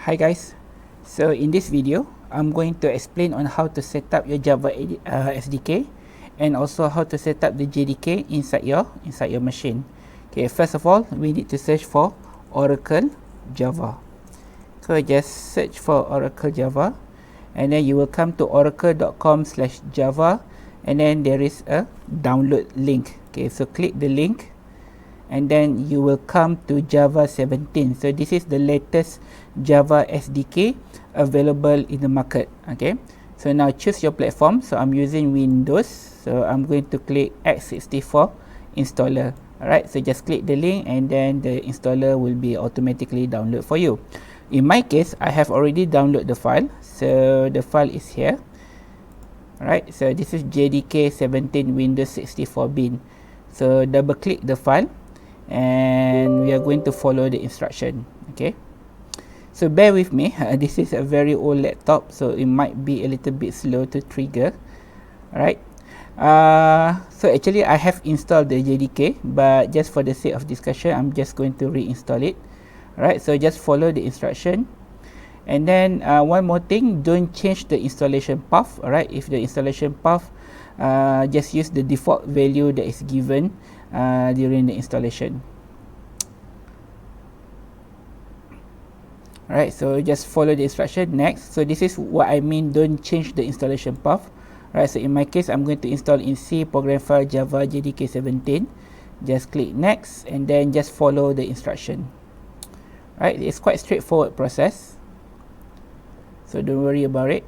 Hi guys, so in this video I'm going to explain on how to set up your Java SDK and also how to set up the JDK inside your machine. Okay, first of all we need to search for Oracle Java. So just search for Oracle Java and then you will come to oracle.com/java and then there is a download link. Okay, so click the link and then you will come to Java 17. So this is the latest Java SDK available in the market. Okay, so now choose your platform. So I'm using Windows, so I'm going to click x64 installer. Alright, so just click the link and then the installer will be automatically download for you. In my case, I have already downloaded the file, so the file is here. Alright, so this is JDK 17 Windows 64 bin. So double click the file and we are going to follow the instruction. Okay, so bear with me, this is a very old laptop, so it might be a little bit slow to trigger. Alright, so actually I have installed the JDK, but just for the sake of discussion I'm just going to reinstall it. Alright, so just follow the instruction. And then one more thing, don't change the installation path. Alright, if the installation path, just use the default value that is given during the installation. Alright, so just follow the instruction. Next, so this is what I mean, don't change the installation path. Alright, so in my case I'm going to install in C program file Java JDK 17. Just click next and then just follow the instruction. Alright, it's quite straightforward process, so don't worry about it.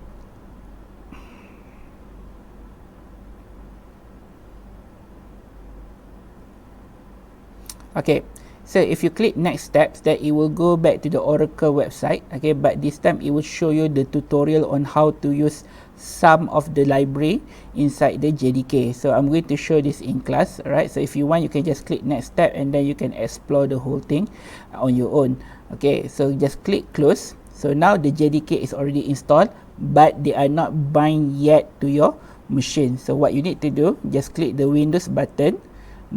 Okay, so if you click next steps, then it will go back to the Oracle website. Okay, but this time it will show you the tutorial on how to use some of the library inside the JDK. So I'm going to show this in class. Alright, so if you want you can just click next step and then you can explore the whole thing on your own. Okay, so just click close. So now the JDK is already installed, but they are not bind yet to your machine. So what you need to do, just click the Windows button,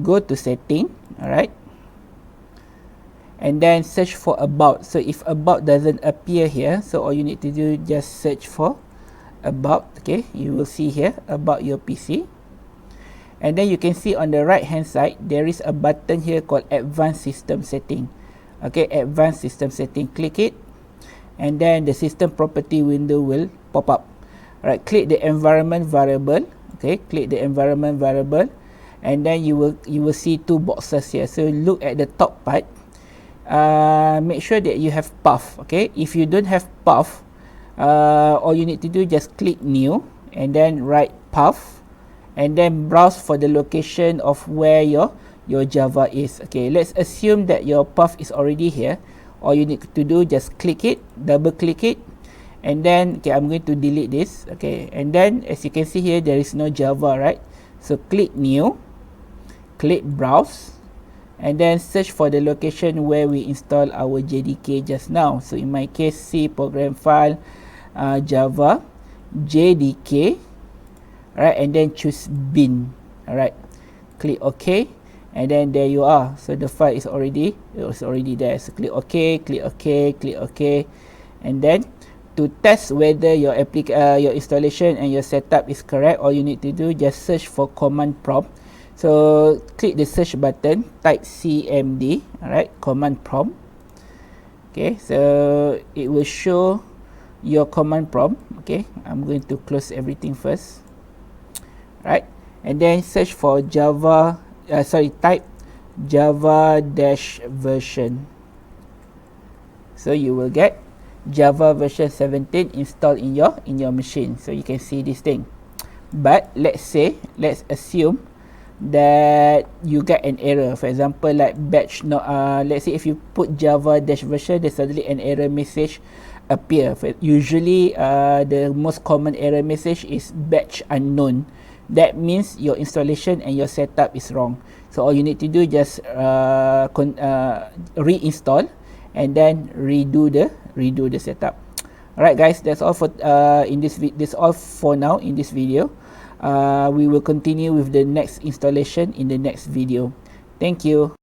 go to setting. Alright, and then search for about. So if about doesn't appear here, so all you need to do, just search for about. Okay, you will see here about your PC, and then you can see on the right hand side there is a button here called advanced system setting. Okay, advanced system setting, click it and then the system property window will pop up. Alright, click the environment variable. Okay, click the environment variable and then you will see two boxes here. So look at the top part, make sure that you have path. Okay, if you don't have path, all you need to do, just click new and then write path and then browse for the location of where your Java is. Okay, let's assume that your path is already here. All you need to do, just click it, double click it, and then okay, I'm going to delete this. Okay, and then as you can see here there is no Java, right? So click new, click browse, and then search for the location where we install our JDK just now. So in my case, C program file Java JDK. Alright, and then choose bin. Alright, click OK, and then there you are. So the file is already there. So click OK, click OK, click OK, and then to test whether your installation and your setup is correct, all you need to do, just search for command prompt. So click the search button, type CMD, alright, command prompt. Okay, so it will show your command prompt. Okay, I'm going to close everything first. Right, and then search for Java, type Java-version. So you will get Java version 17 installed in your machine. So you can see this thing. But let's assume that you get an error. For example, like batch let's say if you put Java-version, there's suddenly an error message appear. Usually the most common error message is batch unknown. That means your installation and your setup is wrong. So all you need to do, just reinstall and then redo the setup. Alright guys, that's all for all for now in this video. We will continue with the next installation in the next video. Thank you.